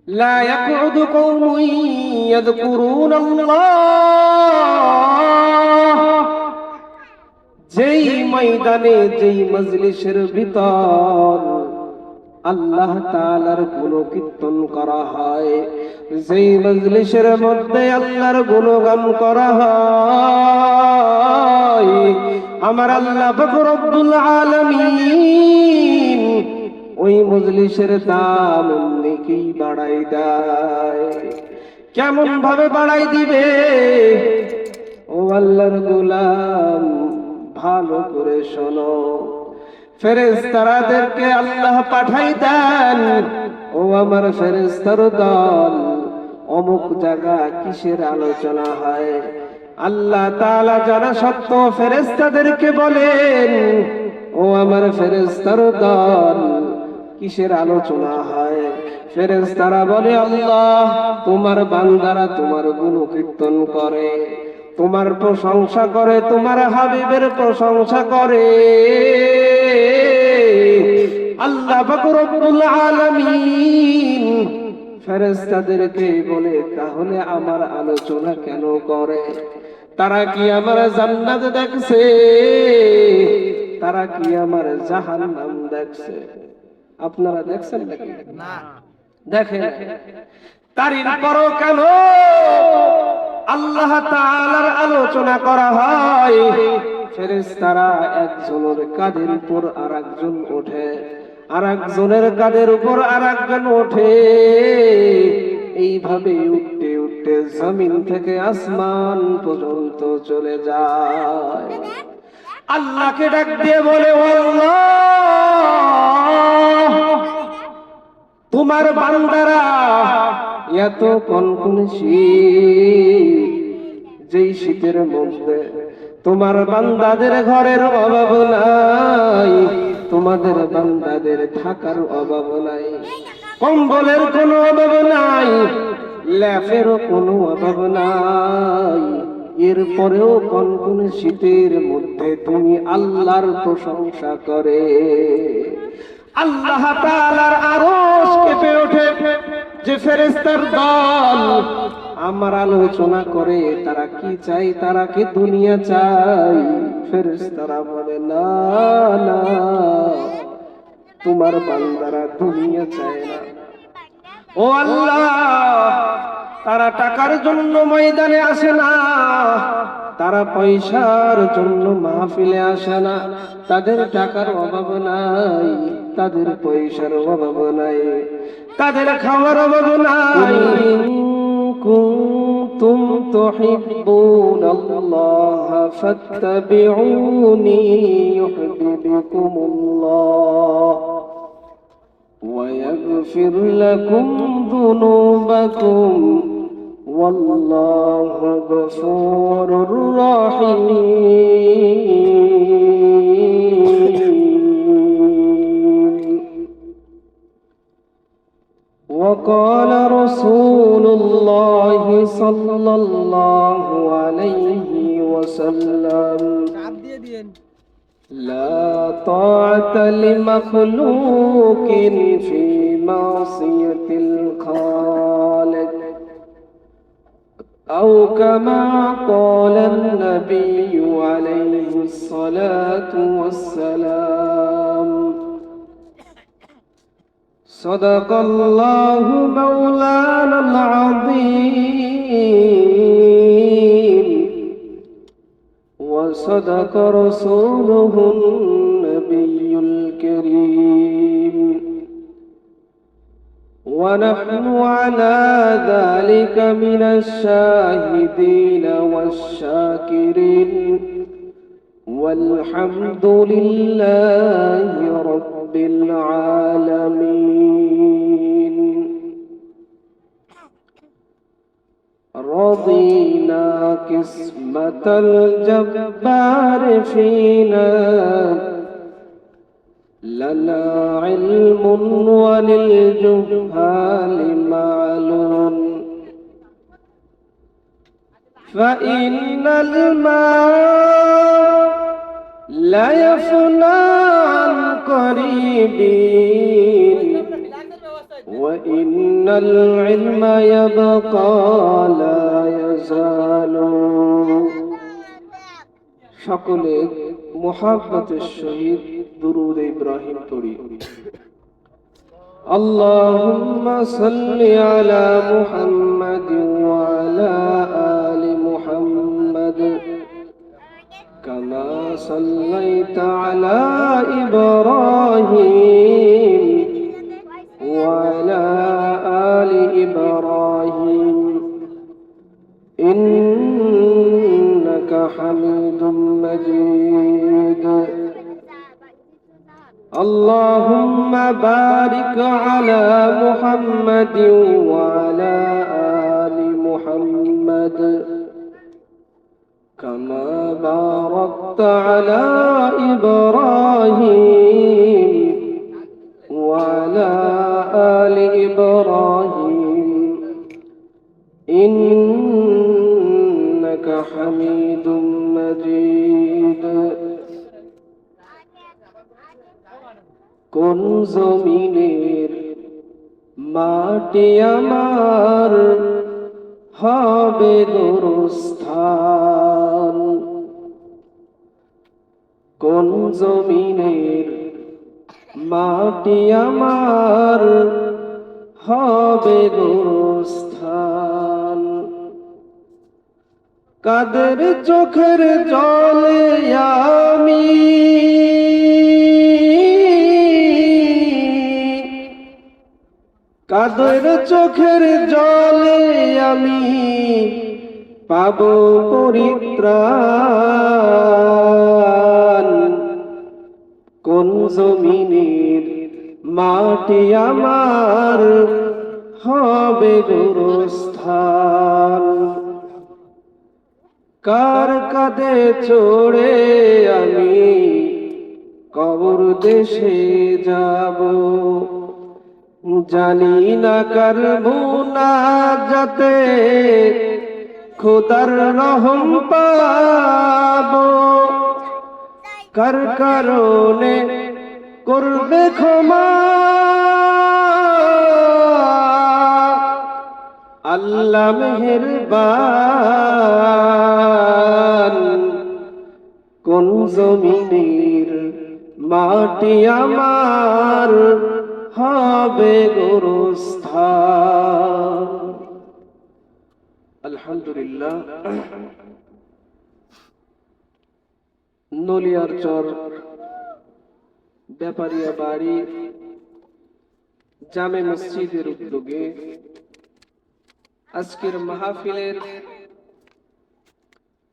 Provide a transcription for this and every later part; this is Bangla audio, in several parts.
لا يقعد قوم يذكرون الله যেই ময়দানে যেই মজলিসের ভিতর আল্লাহ তাআলার গুণকীর্তন করা হয়, যেই মজলিসের মধ্যে আল্লাহর গুণগান করা হয়, আমার আল্লাহ পাক রব্বুল আলামিন ওই মজলিসের দাম এমনিকি বাড়াই দেয়। কেমন ভাবে বাড়াই দিবে? ও আল্লাহর গোলাম, ভালো করে শোনো। ফেরেশতাদেরকে আল্লাহ পাঠাই দেন, ও আমার ফেরেশতার দল, অমুক জায়গা কিসের আলোচনা হয়। আল্লাহ তাআলা যারা সত্য ফেরেশতাদেরকে বলেন, ও আমার ফেরেশতার দল, কিসের আলোচনা হয়? ফেরেশতারা বলে, আল্লাহ তোমার বান্দারা তোমার গুণকীর্তন করে, তোমার প্রশংসা করে, তোমার হাবিবের প্রশংসা করে। আল্লাহ পাক রব্বুল আলামিন ফেরেশতাদেরকে বলে, তাহলে আমার আলোচনা কেন করে? তারা কি আমার জান্নাত দেখছে? তারা কি আমার জাহান্নাম দেখছে? আপনারা দেখছেন নাকি? না, দেখেন। তারপরও কেন আল্লাহ তাআলার আলোচনা করা হয়? ফেরেশতারা একজনের কাঁধের উপর আরেকজন ওঠে, আরেকজনের কাঁধের উপর আরেকজন ওঠে, এইভাবে উঠতে উঠতে জমিন থেকে আসমান পর্যন্ত চলে যায়। আল্লাহকে ডাক দিয়ে বলে, ও আল্লাহ, তোমার বান্দারা এত কনকনে শীত, যেই শীতের মধ্যে তোমার বান্দাদের ঘরের অভাব নাই, তোমাদের বান্দাদের থাকার অভাব নাই, কম্বলের কোনো অভাব নাই, ল্যাপেরও কোনো অভাব নাই। এরপরেও কনকনে শীতের মধ্যে তুমি আল্লাহর প্রশংসা করে। আল্লাহ তাআলার আরশ কেঁপে ওঠে যে ফেরেশতার দল আমার আলোচনা করে, তারা কি চাই? তারা কি দুনিয়া চাই? ফেরেশতারা বলে, না না, তোমার বান্দারা দুনিয়া চায় না। ও আল্লাহ, তারা টাকার জন্য ময়দানে আসে না, তারা পয়সার জন্য মাহফিলে আসে না, তাদের টাকার অভাব নাই, তাদের পয়সার অভাব নাই, তাদের খাওয়ার অভাব নাই। কুনতুম তুহিব্বুনাল্লাহ ফাত্তাবিউনি ইউহিব্বুকুমুল্লাহ ওয়া ইয়াগফির লাকুম যুনুবাকুম ওয়াল্লাহু গফুরুর রহিম। وقال رسول الله صلى الله عليه وسلم لا طاعة لمخلوق في معصية الخالق أو كما قال النبي عليه الصلاة والسلام صدق الله مولانا العظيم وصدق رسوله النبي الكريم ونحن على ذلك من الشاهدين والشاكرين والحمد لله رب العالمين رضينا قسمة الجبار فينا لنا علم وللجهال معلوم فإن الماء لا يفنى عن قريب وإن العلم يبقى لا يزال সকলে মুহাব্বতের সহিত দুরূদ ইব্রাহিম পড়ি اللهم صل على محمد وعلى آل محمد كما صليت على إبراهيم وعلى آل إبراهيم إنك حميد مجيد اللهم بارك على محمد وعلى آل محمد كما باركت على إبراهيم وعلى آل إبراهيم إنك حميد مجيد কোন জমিনের মাটি আমার হবে গোরস্থান কোন জমিনের মাটি আমার হবে গোরস্থান কাদের চোখের জলে আমি কাদের চোখের জলে আমি পাব পরিত্রাণ কোন জমিনের মাটি আমার হবে গোরস্থান কার কাঁধে চড়ে আমি কবর দেশে যাব জানি না কার মুনাজাতে খোদার রহম পাবো কার কারণে করবে ক্ষমা আল্লাহ মেহেরবান কোন জমিনের মাটি আমার হবে গোরস্থান আলহামদুলিল্লাহ নলিয়ারচর ব্যাপারীয়া বাড়ি জামে মসজিদের উদ্যোগে আজকের মাহফিলের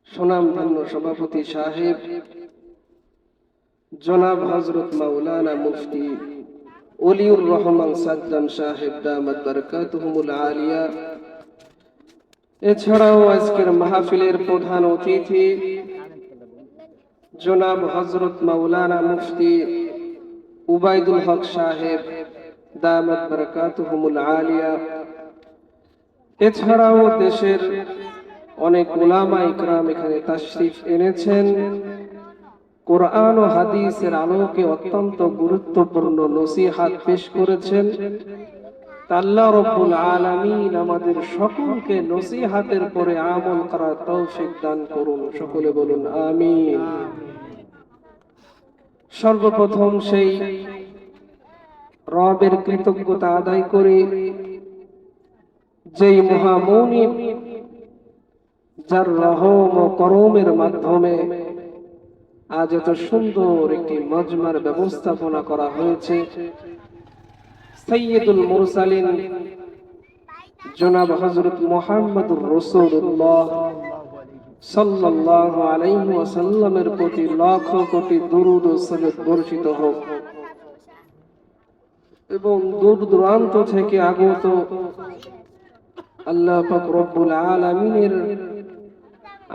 সুনামধন্য সভাপতি সাহেব জনাব হযরত মাওলানা মুফতি ওলিউর রহমান সাজ্জাম সাহেব দামাত বারাকাতুহুমুল আলিয়া এছাড়াও আজকের মাহফিলের প্রধান অতিথি জনাব হযরত মাওলানা মুফতি উবাইদুল হক সাহেব দামাত বারাকাতুহুমুল আলিয়া এছাড়াও দেশের অনেক উলামা ইকরাম এখানে তাশরীফ এনেছেন কোরআন ও হাদিসের আলোকে অত্যন্ত গুরুত্বপূর্ণ নসিহত পেশ করেছেন আল্লাহ রাব্বুল আলামিন আমাদের সকলকে নসিহতের পরে আমল করার তৌফিক দান করুন সকলে বলুন আমিন সর্বপ্রথম সেই রবের কৃতজ্ঞতা আদায় করে যেই মহামৌনিব যার রহম ও করমের মাধ্যমে আজ এত সুন্দর একটি মজমার ব্যবস্থাপনা করা হয়েছে সাইয়্যিদুল মুরসালিন জনাব হযরত মুহাম্মদুর রাসূলুল্লাহ সাল্লাল্লাহু আলাইহি ওয়াসাল্লামের প্রতি লাখ কোটি দুরূদ ও সালাত বর্ষিত হোক এবং দূর দূরান্ত থেকে আগত আল্লাহ পাক রব্বুল আলামিনের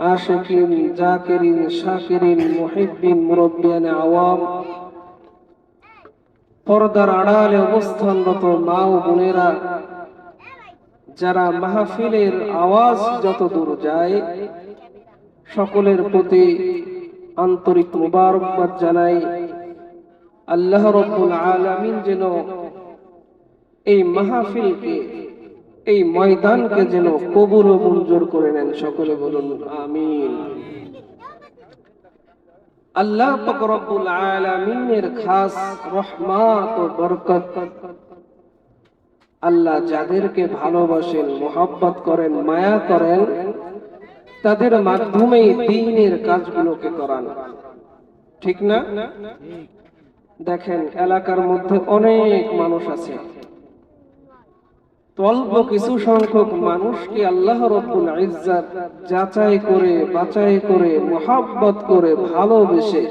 আশিকিন জাকিরিন শাকিরিন মুহিব্বিন মুরাব্বিয়ান আওয়াম পর্দার আড়ালে অবস্থানরত মা ও বোনেরা যারা মাহফিলের আওয়াজ যত দূর যায় সকলের প্রতি আন্তরিক মুবারকবাদ জানাই আল্লাহ রাব্বুল আলামিন যেন এই মাহফিলকে, এই ময়দানকে যেন কবুল ও মঞ্জুর করে নেন। সকলে বলুন আমিন। আল্লাহ পাক রব্বুল আলামিনের খাস রহমত ও বরকত, আল্লাহ যাদেরকে ভালোবাসেন, মোহাব্বত করেন, মায়া করেন, তাদের মাধ্যমেই দ্বীনের কাজগুলোকে করান। ঠিক না? দেখেন, এলাকার মধ্যে অনেক মানুষ আছে, অল্প কিছু সংখ্যক মানুষকে আল্লাহ রব্বুল ইজ্জত যাচাই করে, বাছাই করে, মোহাব্বত করে, ভালোবেসে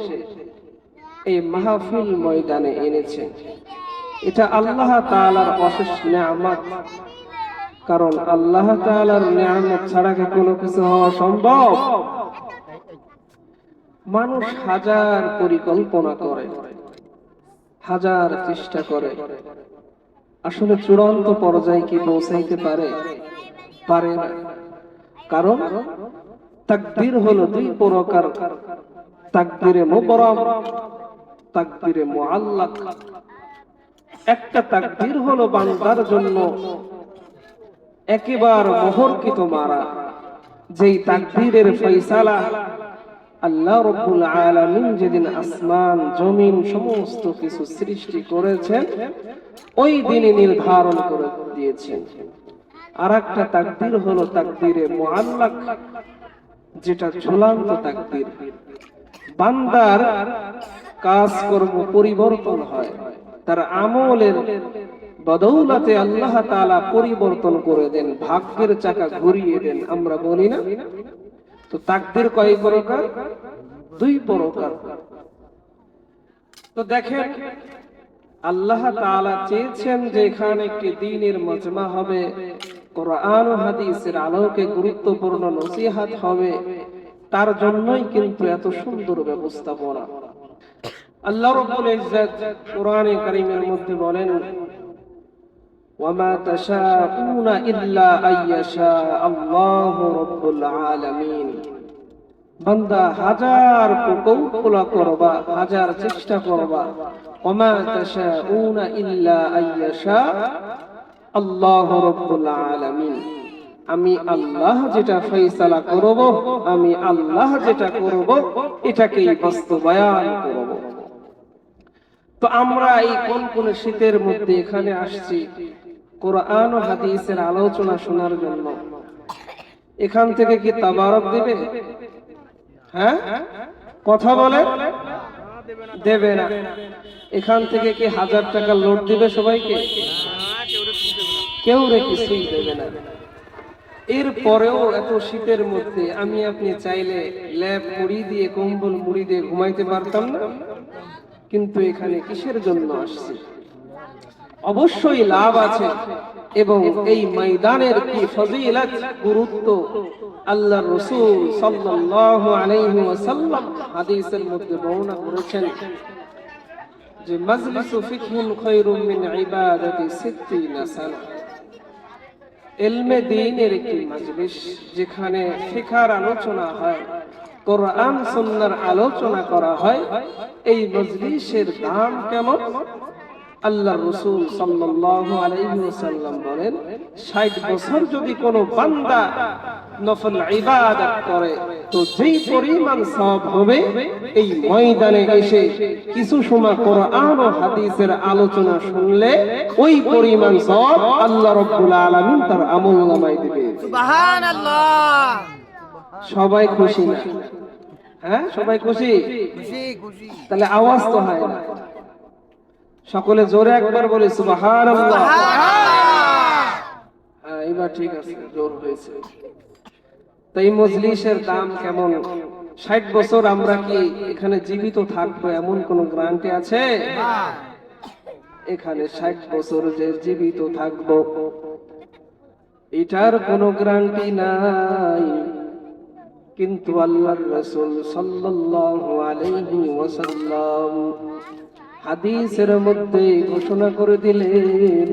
এই মাহফিল ময়দানে এনেছেন। এটা আল্লাহ তাআলার অশেষ নিয়ামত। কারণ আল্লাহ তাআলার নিয়ামত ছাড়া কি কোনো কিছু হওয়া সম্ভব? মানুষ হাজার পরিকল্পনা করে, হাজার চেষ্টা করে, আসলে চূড়ান্ত পর্যায়ে কি পৌঁছাইতে পারে? পারে না। কারণ তাকদীর হলো দুই প্রকার, তাকদীরে মুবরাম, তাকদীরে মুআল্লাক। একটা তাকদীর হলো বান্দার জন্য একেবারে মোহরকৃত মারা, যেই তাকদীরের ফয়সালা আল্লাহ রাব্বুল আলামিন যেদিন আসমান জমিন সমস্ত কিছু সৃষ্টি করেছেন ওই দিনে নির্ধারণ করে দিয়েছেন। আর একটা তাকদীর হলো তাকদীরে মুআল্লাক, যেটা ঝুলন্ত তাকদীর। বান্দার কাজকর্ম পরিবর্তন হয়, তার আমলের বদৌলতে আল্লাহ তাআলা পরিবর্তন করে দেন, ভাগ্যের চাকা ঘুরিয়ে দেন। আমরা বলি না? তো তাকদীর কয় প্রকার? দুই প্রকার। তো দেখেন, আল্লাহ তাআলা চেয়েছেন যে এখানে একটি দ্বীনের মাজমা হবে, কোরআন ও হাদিসের আলোকে গুরুত্বপূর্ণ নসিহত হবে। তার জন্যই কিন্তু এত সুন্দর ব্যবস্থাপনা। আল্লাহ রাব্বুল ইজ্জত কোরআনে কারীমের মধ্যে বলেন, ওয়ামা তাশাউনা ইল্লা আইয়াশা আল্লাহু রাব্বুল আলামিন। বান্দা হাজার কৌশল করবা, হাজার চেষ্টা করবা, ওয়ামা তাশাউনা ইল্লা আইয়াশা আল্লাহু রাব্বুল আলামিন। আমি আল্লাহ যেটা ফয়সালা করব, আমি আল্লাহ যেটা করব এটাকেই বাস্তবায়ন করব। তো আমরা এই কোন শীতের মধ্যে এখানে আসছি কোরআন ও হাদিসের আলোচনা শোনার জন্য। এখান থেকে কি তাবারক দিবে? হ্যাঁ, কথা বলে দেবে না। এখান থেকে কি 1000 টাকা লোড দিবে সবাইকে? কেউ রে কিছুই দেবে না। এরপরেও এত শীতের মধ্যে আমি আপনি চাইলে ল্যাপ মুড়ি দিয়ে, কম্বল মুড়ি দিয়ে ঘুমাইতে পারতাম না। কিন্তু এখানে কিসের জন্য আসছি? অবশ্যই লাভ আছে, এবং এই ময়দানের কি ফজিলত, গুরুত্ব আল্লাহর রাসূল সাল্লাল্লাহু আলাইহি ওয়াসাল্লাম হাদিসের মধ্যে বর্ণনা করেছেন যে মাজলিসু ফিকহুন খায়রুম মিন ইবাদাতি 60 সানা। ইলমে দ্বীনের একটি মাজলিস, যেখানে ফিকহের আলোচনা হয়, কোরআন সুন্নাহর আলোচনা করা হয়, এই মজলিসের দাম কেমন? আল্লাহর রাসূল সাল্লাল্লাহু আলাইহি ওয়াসাল্লাম বলেন, 60 বছর যদি কোনো বান্দা নফল ইবাদত করে তো যেই পরিমাণ সওয়াব হবে, এই ময়দানে এসে কিছু সময় কোরআন ও হাদিসের আলোচনা শুনলে ওই পরিমাণ সওয়াব আল্লাহ রাব্বুল আলামিন তার আমলনামায় দিবে। সুবহানাল্লাহ। সবাই খুশি না? হ্যাঁ, সবাই খুশি? খুশি। তাহলে আওয়াজ তো হয় না। সকলে জোরে একবার বলে সুবহানাল্লাহ। হ্যাঁ, এবার ঠিক আছে, জোর হয়েছে। তো এই মজলিসের দাম কেমন? 60 বছর আমরা কি এখানে জীবিত থাকবো এমন কোন গ্যারান্টি আছে? এখানে 60 বছর যে জীবিত থাকবো এটার কোনো গ্যারান্টি নাই। কিন্তু আল্লাহর রাসূল সাল্লাল্লাহু আলাইহি ওয়াসাল্লাম হাদিসের মধ্যে ঘোষণা করে দিলেন,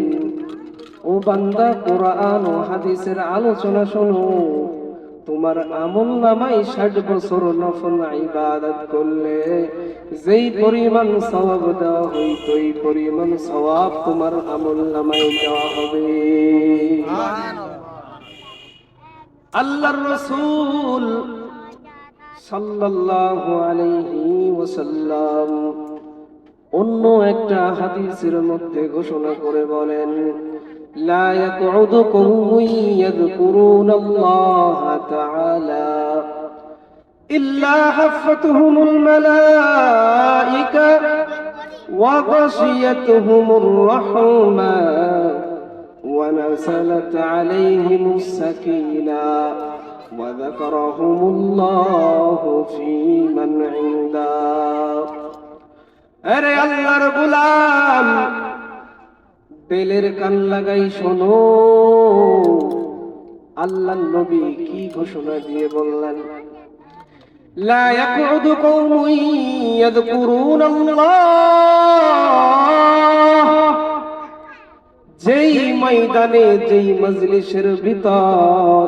ও বান্দা কোরআন ও হাদিসের আলোচনা শোনো, তোমার আমল নামায় 60 বছর নফল ইবাদত করলে যেই পরিমাণ সওয়াব দেওয়া হইতো এই পরিমাণ সওয়াব তোমার আমল নামায় দেওয়া হবে। আল্লাহর রাসূল সাল্লাল্লাহু আলাইহি ওয়াসাল্লাম অন্য একটা হাদিসের মধ্যে ঘোষণা করে বলেন, لا يقعد قوم يذكرون الله تعالى إلا حفتهم الملائكة وغشيتهم الرحمة ونزلت عليهم السكينة وذكرهم الله في من عنده। أري الله غلام বেলের কান লাগাই শোনো, আল্লাহর নবী কি ঘোষণা দিয়ে বললেন, লা ইয়াকুদু কওমুন ইয়াযকুরুনাল্লাহ, যেই ময়দানে যেই মজলিসের ভিতর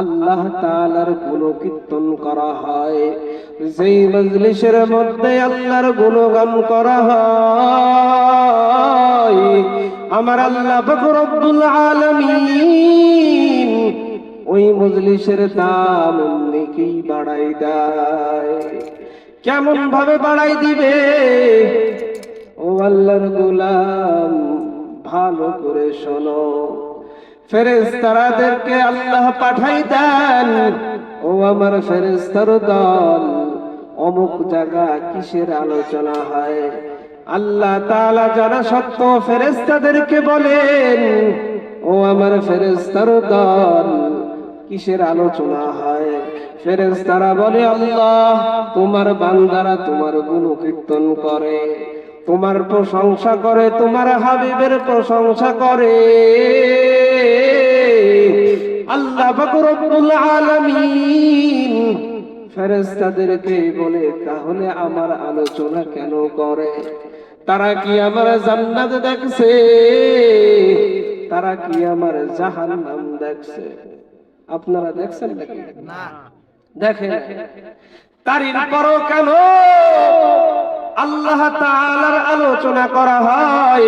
আল্লাহ তাআলার গুণকীর্তন করা হয়, যেই মজলিসের মধ্যে আল্লাহর গুণগান করা হয়, আমার আল্লাহ পাক রব্বুল আলামিন ওই মজলিসের দাম এমনিই বাড়াই দেয়। কেমন ভাবে বাড়াই দিবে? ও আল্লাহর গোলাম ভালো করে শোনো, ফেরেশতাদেরকে আল্লাহ পাঠাই দেন, ও আমার ফেরেশতার দল, অমুক জায়গা কিসের আলোচনা হয়, আল্লাহ তাআলা যারা সত্য ফেরেশতাদেরকে বলেন, ও আমার ফেরেশতার দল কিসের আলোচনা হয়? ফেরেশতারা বলে, আল্লাহ তোমার বান্দারা তোমার গুণকীর্তন করে, তোমার প্রশংসা করে, তোমার হাবিবের প্রশংসা করে। আল্লাহ পাক রব্বুল আলামিন ফেরেশতাদেরকে বলে, তাহলে আমার আলোচনা কেন করে? তারা কি আমার জান্নাত দেখছে? তারা কি আমার জাহান্নাম দেখছে? আপনারা দেখছেন নাকি? না, দেখেন। তারপরও কেন আল্লাহ তাআলার আলোচনা করা হয়?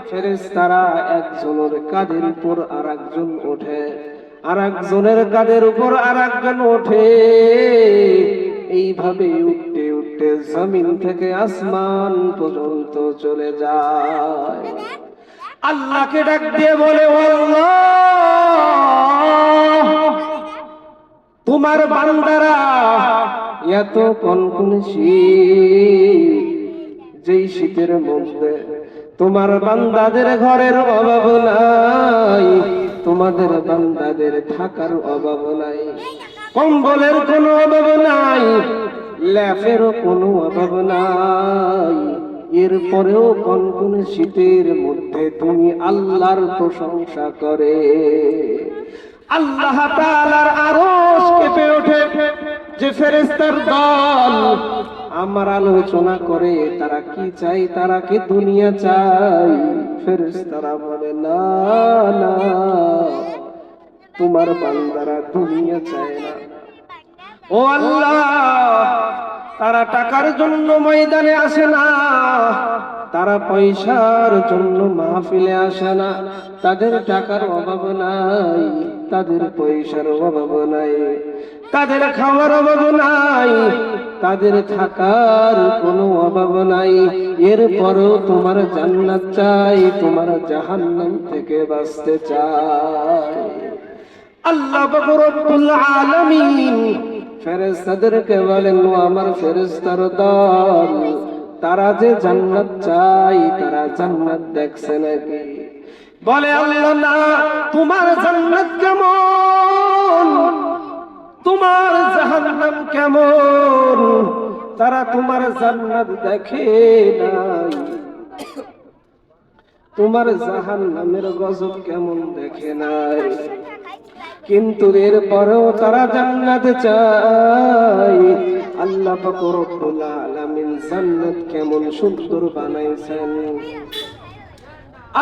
ফেরেশতারা একজনের কাঁধের উপর আরেকজন ওঠে, আরেকজনের কাঁধের উপর আরেকজন ওঠে, এইভাবে উঠতে উঠতে জমিন থেকে আসমান পর্যন্ত চলে যায়। আল্লাহকে ডাক দিয়ে বলে, আল্লাহ তোমার বান্দারা এত কনকনে শীত, যেই শীতের মধ্যে তোমার বান্দাদের ঘরের অভাব নাই, তোমাদের বান্দাদের থাকার অভাব নাই, কম্বলের কোনো অভাব নাই, ল্যাপেরও কোনো অভাব নাই, এরপরেও কনকনে শীতের মধ্যে তুমি আল্লাহর প্রশংসা করে। আল্লাহ তাআলার আরশ কেঁপে ওঠে যে ফেরেশতার দল আমার আলোচনা করে, তারা কি চাই? তারা কি দুনিয়া চাই? ফেরেশতারা বলে, না না, তোমার বান্দারা দুনিয়া চায় না। ও আল্লাহ, তারা টাকার জন্য ময়দানে আসে না, তারা পয়সার জন্য মাহফিলে আসে না, তাদের টাকার অভাব নাই, তাদের পয়সার অভাব নাই, তাদের খাওয়ার অভাব নাই, তাদের থাকার কোনো অভাব নাই, এরপরও তোমার জান্নাত চাই, তোমার জাহান্নাম থেকে বাঁচতে চাই। আল্লাহ পাক রব্বুল আলামিন ফেরেশতাদেরকে বলেন, ও আমার ফেরেশতার দল, তারা যে জান্নাত চাই, তারা জান্নাত দেখছে নাকি? বলে, আল্লাহ না, তোমার জান্নাত কেমন, তোমার জাহান্নাম কেমন, তারা তোমার জান্নাত দেখে নাই, তোমার জাহান্নামের গজব কেমন দেখে নাই, কিন্তু এরপরেও তারা জান্নাত চায়। আল্লাহ পাক রব্বুল আলামিন জান্নাত কেমন সুন্দর বানাইছেন।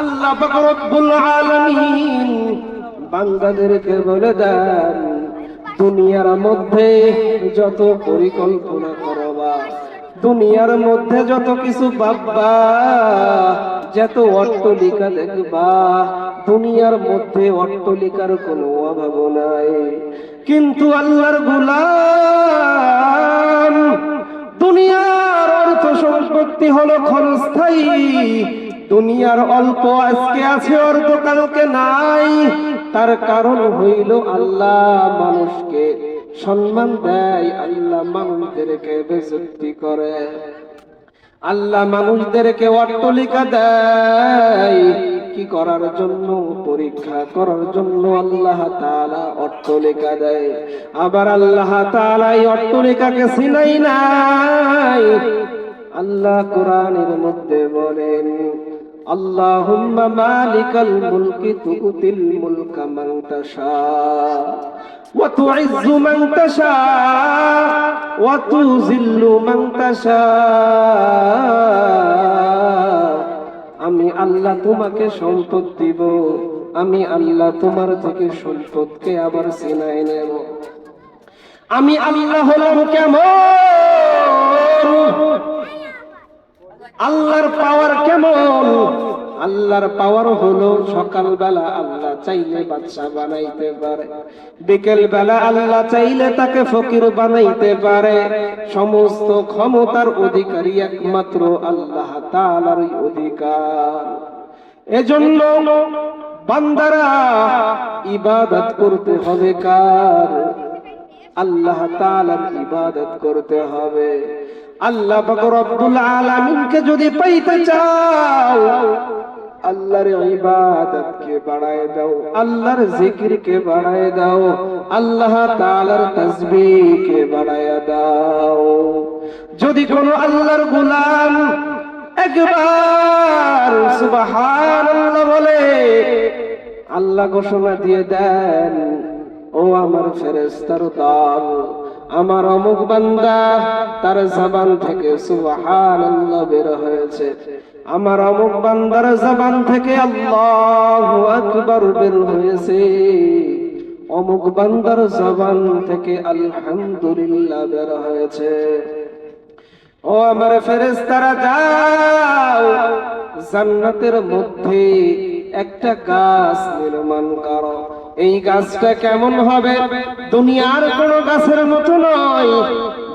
আল্লাহ পাক রব্বুল আলামিন বান্দাদেরকে বলে দেন, দুনিয়ার মধ্যে যত পরিকল্পনা করবা, দুনিয়ার মধ্যে যত কিছু ভাববা, যত অট্টালিকা দেখবা, দুনিয়ার মধ্যে অট্টালিকার কোনো অভাব নাই। কিন্তু আল্লাহর গোলাম, দুনিয়ার অর্থ সম্পত্তি হলো ক্ষণস্থায়ী। দুনিয়ার অল্প আজকে আছে, অর্থ কালকে নাই। তার কারণ হইল আল্লাহ মানুষকে সম্মান দেয়, আল্লাহ মানুষদেরকে বেইজ্জতি করে, আল্লাহ মানুষদেরকে অট্টালিকা দেয়। কি করার জন্য? পরীক্ষা করার জন্য আল্লাহ তাআলা অট্টালিকা দেয়। আবার আল্লাহ তাআলা এই অট্টালিকাকে চিনাই নাই। আল্লাহ কোরআনের মধ্যে বলেন, আল্লাহুম্মা মালিকাল মুলকি তুতিল মুলকা মান তাশা ওয়া তুইজ্জু মান তাশা ওয়া তুযিল্লু মান তাশা। আমি আল্লাহ তোমাকে সম্পদ দিব, আমি আল্লাহ তোমার থেকে সম্পদকে আবার ছিনাই নেব। আমি আল্লাহ হলাম কেমন? আল্লাহর পাওয়ার কেমন? আল্লাহর পাওয়ার হলো সকালবেলা আল্লাহ চাইলে বাদশা বানাইতে পারে, বিকেল বেলা আল্লাহ চাইলে তাকে ফকির বানাইতে পারে। সমস্ত ক্ষমতার অধিকারী একমাত্র আল্লাহ তাআলার অধিকার। এজন্য বান্দারা ইবাদত করতে হবে কার? আল্লাহ তাআলার ইবাদত করতে হবে। আল্লাহ পাক রব্বুল আলামিনকে যদি পাইতে চাও, আল্লাহর ইবাদতকে বাড়ায় দাও, আল্লাহর জিকিরকে বাড়ায় দাও, আল্লাহ তাআলার তাসবিহকে বাড়ায় দাও। যদি কোন আল্লাহর গোলাম একবার সুবহানাল্লাহ বলে, আল্লাহ ঘোষণা দিয়ে দেন, ও আমার ফেরেশতার দল, আমার অমুক বান্দা তার জবান থেকে সুবহানাল্লাহ বের হয়েছে, আমার অমুক বান্দার জবান থেকে আল্লাহু আকবার বের হয়েছে, অমুক বান্দার জবান থেকে আলহামদুলিল্লাহ বের হয়েছে। ও আমার ফেরেশতারা, যাও জান্নাতের মধ্যে একটা গাছ নির্মাণ করো। এই গাছটা কেমন হবে? দুনিয়ার কোন গাছের মতো নয়।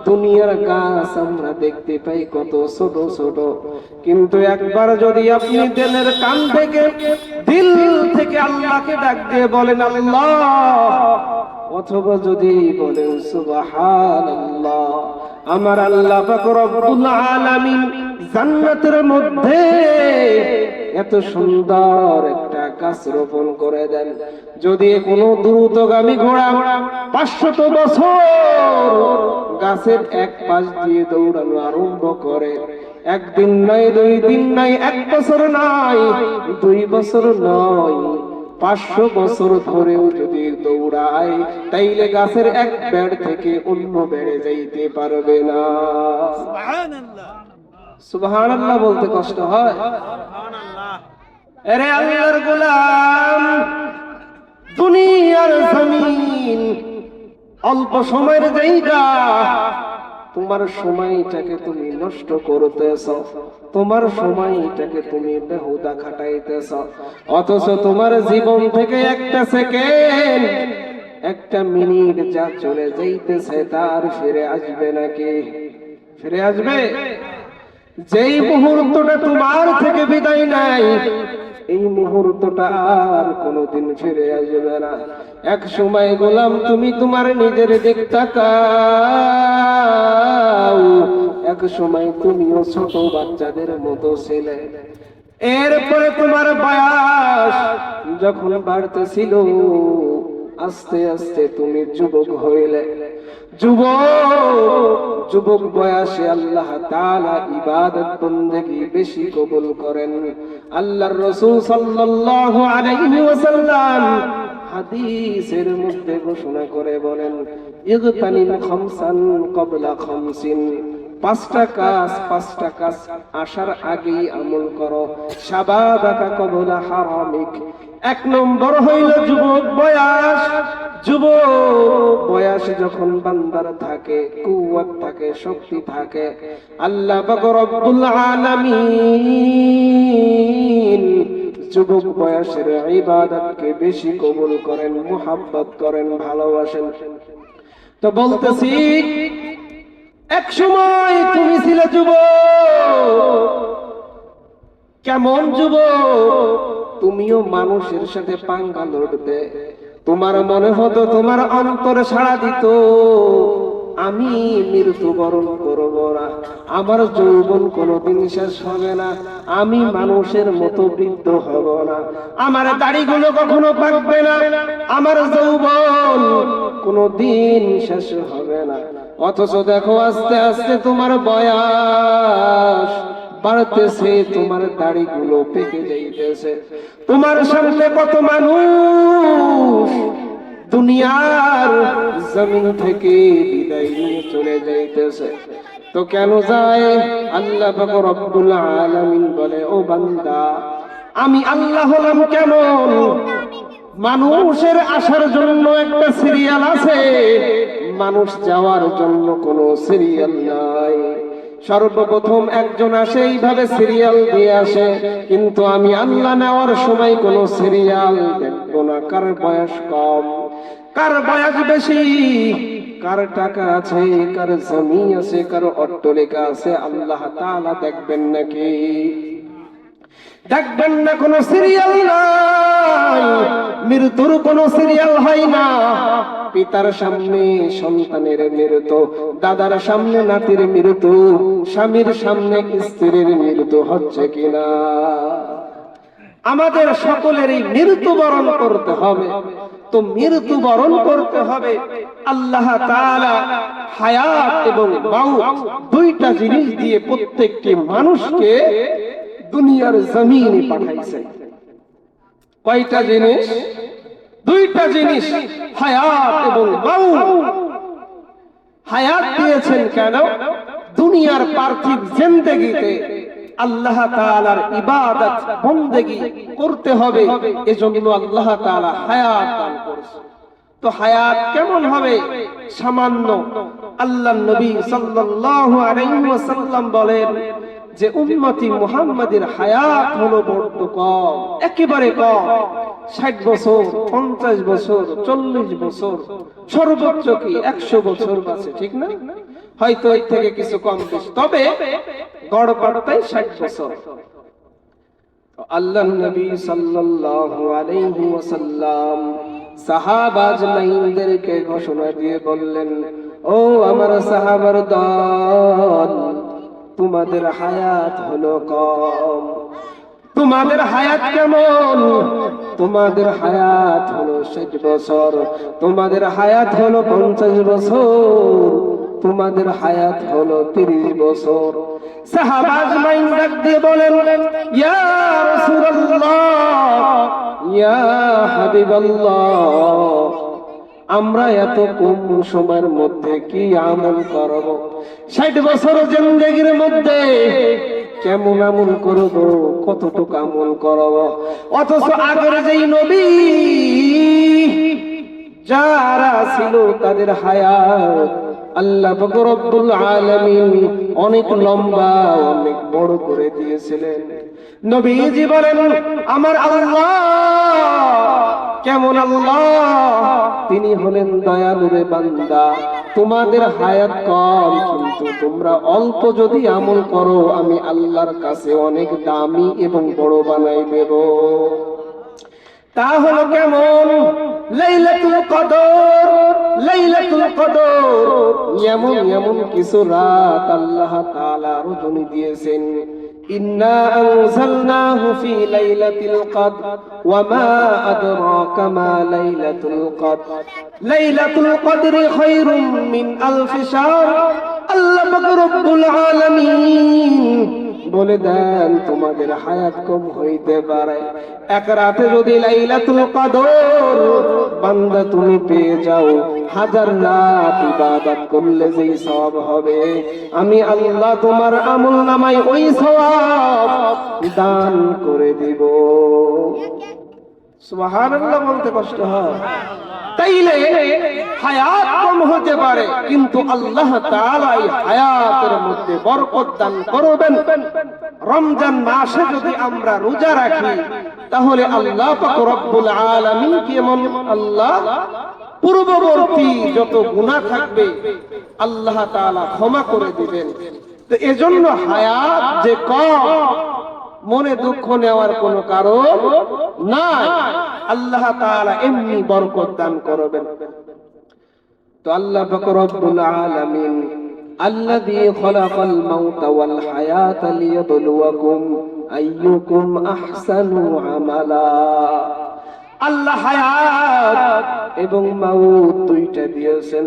দুনিয়ার গাছ আমরা দেখতে পাই কত ছোট ছোট, কিন্তু একবার যদি আপনি দিলের কান থেকে, দিল থেকে আল্লাহকে ডাক দিয়ে বলেন আল্লাহ, অথবা যদি বলেন সুবহানাল্লাহ, আমার আল্লাহ পাক রব্বুল আলামিন জান্নাতের মধ্যে এত সুন্দর একটা গাছ রোপণ করে দেন। যদি কোনো দ্রুতগামী ঘোড়া 500 বছর গাছের এক পাশ দিয়ে দৌড়ানো আরম্ভ করে, একদিন নয়, 2 দিন নয়, 1 বছর নয়, 2 বছর নয়, 500 বছর ধরেও যদি দৌড়ায়, তাইলে গাছের এক বেড় থেকে অন্য বেড়ে যাইতে পারবে না। সুবহানাল্লাহ, সুবহানাল্লাহ বলতে কষ্ট হয়। আরে আল্লাহর গোলাম, দুনিয়ার জমিন অল্প সময়ের জায়গা, তোমার সময়টাকে তুমি নষ্ট করতেছ, তোমার সময়টাকে তুমি বেহুদা খাটাইতেছ, অথচ তোমার জীবন থেকে একটা সেকেন্ড, একটা মিনিট যা চলে যাইতেছে তার ফিরে আসবে নাকি? ফিরে আসবে? যেই মুহূর্তটা তোমার থেকে বিদায় নাই, এই মুহূর্তটা আর কোনোদিন ফিরে আসবে না। এক সময় গোলাম তুমি তোমার নিজের দিক তাকাও, এক সময় তুমিও ছোট বাচ্চাদের মতো ছিলে। এরপরে তোমার বয়স যখন বাড়তেছিল, আস্তে আস্তে তুমি যুবক হইলে। যুবক বয়সে আল্লাহ তাআলা ইবাদত বন্দেগী বেশি কবুল করেন। আল্লাহর রাসূল সাল্লাল্লাহু আলাইহি ওয়াসাল্লাম হাদিসের মধ্যে ঘোষণা করে বলেন, ইগতানিম খামসান ক্বাবলা খামসিন, 5টা কাজ আসার আগেই আমল করো। শাবাবাকা ক্বাবলা হারামিক, 1 নম্বর হইল যুবক বয়স, যুব বয়সে যখন বান্দার থাকে, কুওয়াত থাকে, শক্তি থাকে, আল্লাহ পাক রব্বুল আলামিন যুবক বয়সের ইবাদতকে বেশি কবুল করেন, মুহাব্বত করেন, ভালোবাসেন। তো বলতেছি, এক সময় তুমি ছিলে যুবক। কেমন যুবক? তুমিও মানুষের সাথে পাঙ্গা লড়তে, তোমার মনে হতো, তোমার অন্তরে সাড়া দিত, আমি মৃত্যুবরণ করব না, আমার যৌবন কোনোদিন শেষ হবে না, আমি মানুষের মতো বৃদ্ধ হব না, আমার দাড়িগুলো কখনো পাকবে না, আমার যৌবন কোনোদিন শেষ হবে না। অথচ দেখো আস্তে আস্তে তোমার বয়স বাড়তেছে, তোমার দাড়িগুলো পেকে যাইতেছে, তোমার সামনে কত মানুষ দুনিয়ার জমিন থেকে বিদায় নিয়ে চলে যাইতেছে। তো কেন যায়? আল্লাহ পাক রব্বুল আলামিন বলে, ও বান্দা, আমি আল্লাহ হলাম কেমন? মানুষের আসার জন্য একটা সিরিয়াল আছে, মানুষ যাওয়ার জন্য কোনো সিরিয়াল নাই। সর্বপ্রথম একজন আসে, এইভাবে সিরিয়াল দিয়ে আসে, কিন্তু আমি আল্লাহ নেওয়ার সময় কোনো সিরিয়াল দেখবো না। কার বয়স কম, কার বয়স বেশি, কার টাকা আছে, কার জমি আছে, কার অট্টালিকা আছে, আল্লাহ তাআলা দেখবেন নাকি? দেখবেন না। কোনো সিরিয়াল নাই, মৃত্যুর কোনো সিরিয়াল হয় না। পিতার সামনে সন্তানের মৃত্যু, দাদার সামনে নাতির মৃত্যু, স্বামীর সামনে স্ত্রীর মৃত্যু হচ্ছে কিনা? আমাদের সকলেরই মৃত্যুবরণ করতে হবে। তো মৃত্যুবরণ করতে হবে, আল্লাহ তাআলা হায়াত এবং মাউত দুইটা জিনিস দিয়ে প্রত্যেকটি মানুষকে দুনিয়ার জমিনে পাঠাইছেন। কয়টা জিনিস? দুইটা জিনিস, হায়াত এবং মাউত। হায়াত দিয়েছেন কেন? দুনিয়ার পার্থিব জিন্দেগিতে আল্লাহ তাআলার ইবাদত বন্দেগী করতে হবে, এজন্য আল্লাহ তাআলা হায়াত দান করেছেন। তো হায়াত কেমন হবে? সামান্য। আল্লাহর নবী সাল্লাল্লাহু আলাইহি ওয়াসাল্লাম বলেন যে উম্মতি মুহাম্মাদের হায়াত হলো বড় কম, একেবারে কম। 60 বছর, 50 বছর, 40 বছর, সর্বোচ্চ কি 100 বছর বাঁচে, ঠিক না? হয়তো এর থেকে কিছু কম বেশি, তবে গড় বাড়তাই 60 বছর। আল্লাহর নবী সাল্লাল্লাহু আলাইহি ওয়াসাল্লাম সাহাবা আজমাইনদেরকে ঘোষণা দিয়ে বললেন, ও আমার সাহাবার দল, তোমাদের হায়াত হলো কম। তোমাদের হায়াত কেমন? তোমাদের হায়াত হলো 60 বছর, তোমাদের হায়াত হলো 50 বছর, তোমাদের হায়াত হলো 30 বছর। সাহাবা আজমাইন ডাক দিয়ে বলেন, ইয়া রাসূলুল্লাহ, ইয়া হাবিবাল্লাহ, আমরা এত কম সময়ের মধ্যে কি আমল করব? 60 বছর জিন্দেগির মধ্যে কেমন আমল করব? কতটুকু আমল করব? অথচ আগের যেই নবী যারা ছিল তাদের হায়াত আল্লাহ পাক রব্বুল আলামিন অনেক লম্বা, অনেক বড় করে দিয়েছিলেন। নবীজি বলেন, আমার আল্লাহ কেমন আল্লাহ? তিনি হলেন দয়ালু রে বান্দা, তোমাদের হায়াত কম, কিন্তু তোমরা অল্প যদি আমল করো, আমি আল্লাহর কাছে অনেক দামি এবং বড় বানাই দেব। তা হলো কেমন? লাইলাতুল কদর, লাইলাতুল কদর এমন এমন কিছু রাত আল্লাহ তাআলা রজনী দিয়েছেন। ইন্না আনজালনাহু ফি লাইলাতিল কদর ওয়া মা আদরাকা মা লাইলাতুল কদর লাইলাতুল কদরি খায়রুম মিন আলফি শাহর। আল্লাহ পাক রব্বুল আলামিন বলে দেন, তোমাদের হায়াত কম হইতে পারে, এক রাতে যদি লাইলাতুল কদর বান্দা তুমি পেয়ে যাও, 1000 রাত ইবাদত করলে যেই সওয়াব হবে, আমি আল্লাহ তোমার আমলনামায় ওই সওয়াব দান করে দিব। সুবহানাল্লাহ বলতে কষ্ট হয়। তাইলে হায়াত কম হতে পারে, কিন্তু আল্লাহ তাআলা এই হায়াতের মধ্যে বরকত দান করবেন। রমজান মাসে যদি আমরা রোজা রাখি, তাহলে আল্লাহ পাক রব্বুল আলামিন কেমন আল্লাহ পূর্ববর্তী যত গুনাহ থাকবে আল্লাহ তাআলা ক্ষমা করে দিবেন। তো এজন্য হায়াত যে কম, মনে দুঃখ নেওয়ার কোনো কারণ নাই, আল্লাহ তাআলা এমনি বরকত দান করবেন। তো আল্লাহ পাক রব্বুল আলামিন আল্লাযী খালাকাল মাউতা ওয়াল হায়াতা লিয়াবলুয়াকুম আইয়ুকুম আহসানু আমালা। আল্লাহ হায়াত এবং মাউত দুইটা দিয়েছেন।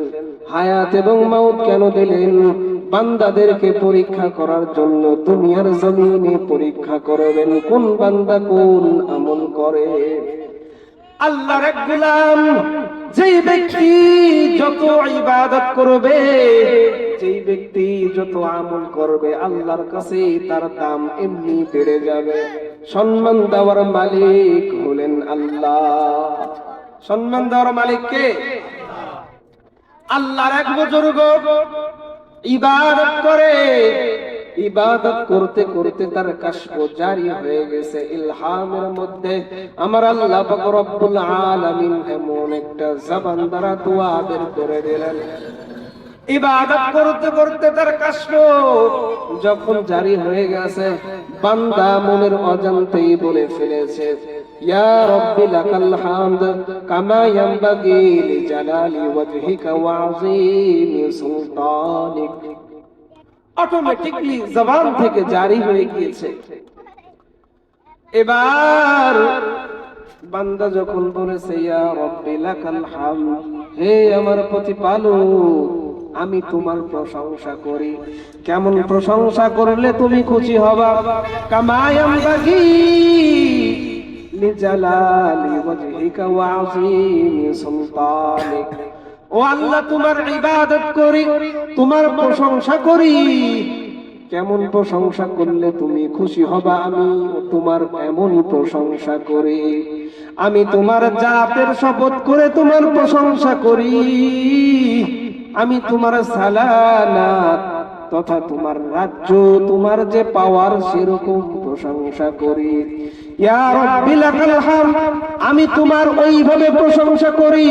হায়াত এবং মাউত কেন দিলেন? বান্দাদেরকে পরীক্ষা করার জন্য। দুনিয়ার জমিনে পরীক্ষা করবেন কোন বান্দা কোন আমল করে। আল্লাহর এক গোলাম, যেই ব্যক্তি যত ইবাদত করবে, যেই ব্যক্তি যত আমল করবে, আল্লাহর কাছে তার দাম এমনি বেড়ে যাবে। সম্মান দেওয়ার মালিক হলেন আল্লাহ। সম্মান দেওয়ার মালিক কে? আল্লাহর এক বুজুর্গ ইবাদত করে, ইবাদত করতে করতে তার কাশফ জারি হয়ে গেছে। ইলহামের মধ্যে আমার আল্লাহ পাক রব্বুল আলামিন এমন একটা জবান দ্বারা দোয়া বের করে দিলেন। ইবাদত করতে করতে তার কাশফ যখন জারি হয়ে গেছে, বান্দা মনের অজান্তেই বলে ফেলেছে, ইয়া রাব্বি লাকাল হামদ কামা ইয়ানবাগি লিজালালি ওয়াজহিকা ওয়া আযীমি সুলতানিক। অটোমেটিকলি জবান থেকে জারি হয়ে গিয়েছে। এবার বান্দা যখন বলেছে, ইয়া রাব্বি লাকাল হামদ, হে আমার প্রতিপালক, আমি তোমার প্রশংসা করি। কেমন প্রশংসা করলে তুমি খুশি হবা? কামা ইয়ানবাগি লিজালালি ওয়াজহিকা ওয়া আযীমি সুলতানিক। ও আল্লাহ, তোমার ইবাদত করি, তোমার প্রশংসা করি। কেমন প্রশংসা করলে তুমি খুশি হবা? আমি তোমার এমনই প্রশংসা করি। আমি তোমার জাতের শপথ করে তোমার প্রশংসা করি। আমি তোমার সালানাত তথা তোমার রাজ্য, তোমার যে পাওয়ার, সেরকম প্রশংসা করি। ইয়া রাব্বি লাকাল হামদ, আমি তোমার ওইভাবে প্রশংসা করি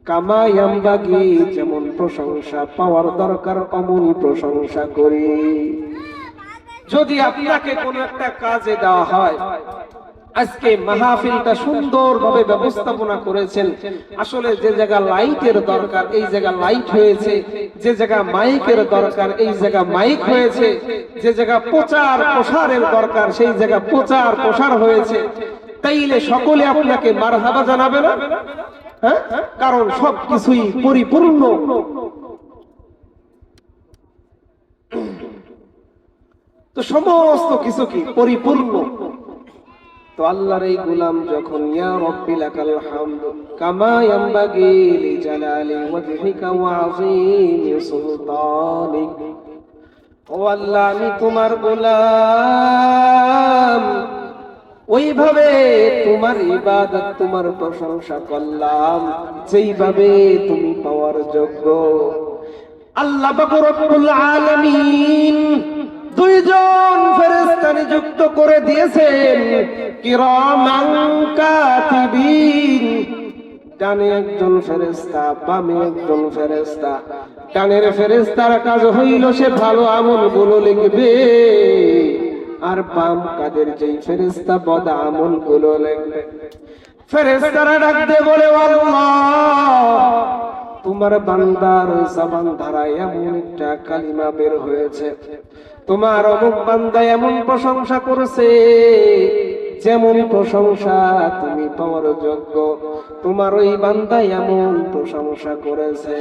কামা ইয়ানবাগি, যেমন প্রশংসা পাওয়ার দরকার অমনই প্রশংসা করি। যদি আপনাকে কোন একটা কাজে দেওয়া হয়, আজকে মাহফিলটা সুন্দরভাবে ব্যবস্থাপনা করেছেন। আসলে যে জায়গা লাইটের দরকার এই জায়গা লাইট হয়েছে, যে জায়গা মাইকের দরকার এই জায়গা মাইক হয়েছে, যে জায়গা প্রচার প্রসারের দরকার সেই জায়গা প্রচার প্রসার হয়েছে। তাইলে সকলে আপনাকে মারহাবা জানাবে না? হ্যাঁ, কারণ সবকিছুই পরিপূর্ণ। তো সমস্ত কিছু কি পরিপূর্ণ। তো আল্লাহর এই গোলাম যখন ইয়া রাব্বি লাকাল হামদ কামা ইয়ানবাগি লিজালালি ওয়াজহিকা ওয়া আযীমি সুলতানিক, ও আল্লাহ, আমি তোমার গোলাম, ওইভাবে তোমার ইবাদত, তোমার প্রশংসা করলাম যেইভাবে তুমি পাওয়ার যোগ্য। আল্লাহ পাক রব্বুল আলামিন দুইজন ফেরেশতা নিযুক্ত করে দিয়েছেন, কিরামান কাতিবিন। ডানে একজন ফেরেশতা, বামে একজন ফেরেশতা। ডানের ফেরেশতার কাজ হইল সে ভালো আমলগুলো লিখবে, আর বাম কাদের যেই ফেরেশতা বদ আমলগুলো লিখবে। ফেরেশতারা ডাক দিয়ে বলে, আল্লাহ, তোমার বান্দার জবান দ্বারা এমন একটা কালিমা বের হয়েছে, তোমার অমুক বান্দা এমন প্রশংসা করেছে যেমন প্রশংসা তুমি পাওয়ার যোগ্য। তোমার ওই বান্দা এমন প্রশংসা করেছে,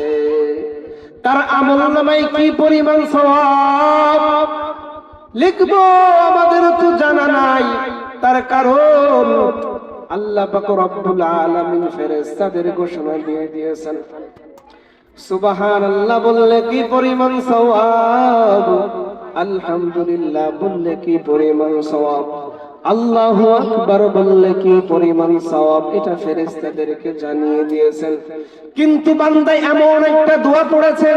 তার আমলনামায় কি পরিমাণ সওয়াব লিখবো আমাদের তো জানা নাই। তার কারণ আল্লাহ পাক রব্বুল আলামিন ফেরেশতাদের ঘোষণা দিয়ে দিয়েছেন, সুবহানাল্লাহ বললে কি পরিমাণ সওয়াব, আলহামদুলিল্লাহ বললে কি পরিমাণ সওয়াব। আল্লাহু আকবার বললে কি পরিমাণ সওয়াব, এটা ফেরেশতাদেরকে জানিয়ে দিয়েছেন। কিন্তু বান্দা এমন একটা দোয়া পড়েছে,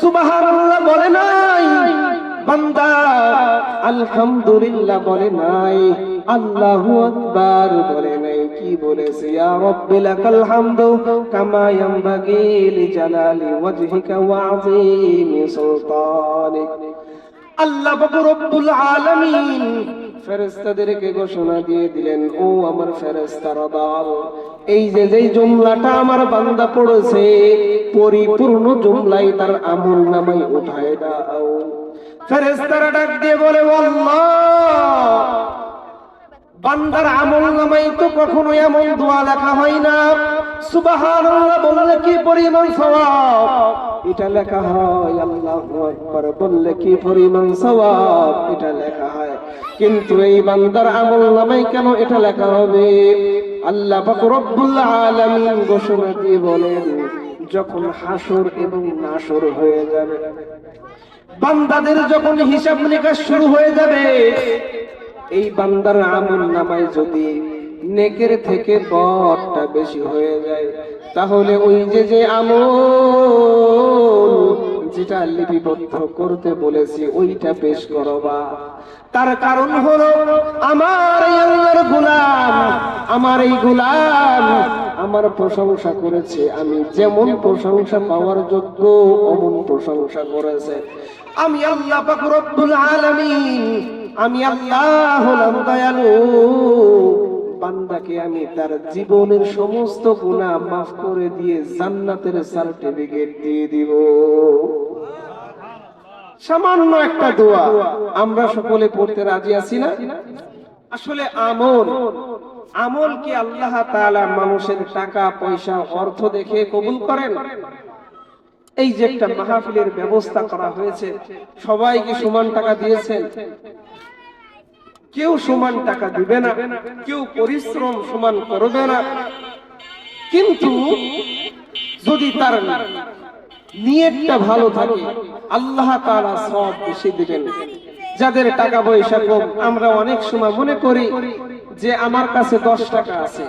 সুবহানাল্লাহ বলে নাই, বান্দা আলহামদুলিল্লাহ বলে নাই, আল্লাহু আকবার বলে নাই, কি বলেছে? ইয়া রাব্বি লাকাল হামদু কামা ইয়ানবাগি লিজালালি ওয়াজহিকা ওয়া আযীমি সুলতানিক। আল্লাহ রব্বুল আলামিন ফেরেশতাদেরকে ঘোষণা দিয়ে দিলেন, ও আমার ফেরেশতারা দল, এই যে যেই জুমলাটা আমার বান্দা পড়েছে, পরিপূর্ণ জুমলাই তার আমলনামায় উঠায় দাও। ফেরেশতারা ডাক দিয়ে বলে, আল্লাহ, বান্দার আমলনামায় তো কখনো এমন দোয়া লেখা হয় না, সুবহানাল্লাহ বললে কি পরিমাণ সওয়াব, এটা লেখা হয়, আল্লাহু আকবার বললে কি পরিমাণ সওয়াব, এটা লেখা হয়। কিন্তু এই বান্দার আমলনামায় কেন এটা লেখা হবে? আল্লাহ পাক রব্বুল আলামিন ঘোষণা দিয়ে বলেন, যখন হাসর এবং নাসর হয়ে যাবে, বান্দাদের যখন হিসাব নিকাশ শুরু হয়ে যাবে, এই বান্দার আমলনামায় যদি নেকের থেকে বদটা বেশি হয়ে যায়, তাহলে ওই যে আমল যেটা লিপিবদ্ধ করতে বলেছি ওইটা পেশ করবা। তার কারণ হলো, আমার এই আল্লাহর গোলাম, আমার এই গোলাম আমার প্রশংসা করেছে, আমি যেমন প্রশংসা পাওয়ার যোগ্য অমন প্রশংসা করেছে। আমি আল্লাহ পাক রব্বুল আলামিন, আমি আল্লাহ হলাম দয়ালু, বান্দাকে আমি তার জীবনের সমস্ত গুনাহ মাফ করে দিয়ে জান্নাতের সার্টিফিকেট দিয়ে দিব। সামান্য একটা দোয়া আমরা সকলে পড়তে রাজি আছি না? আসলে আমল কি আল্লাহ তাআলা মানুষের টাকা পয়সা অর্থ দেখে কবুল করেন? এই যে একটা মাহফিলের ব্যবস্থা করা হয়েছে, সবাইকে সমান টাকা দিয়েছেন? কেউ সমান টাকা দিবে না, কেউ পরিশ্রম সমান করবে না, কিন্তু যদি তার নিয়তটা ভালো থাকে, আল্লাহ তাআলা সওয়াব বেশি দিবেন। যাদের টাকা পয়সা কম, আমরা অনেক সময় মনে করি যে আমার কাছে 10 টাকা আছে,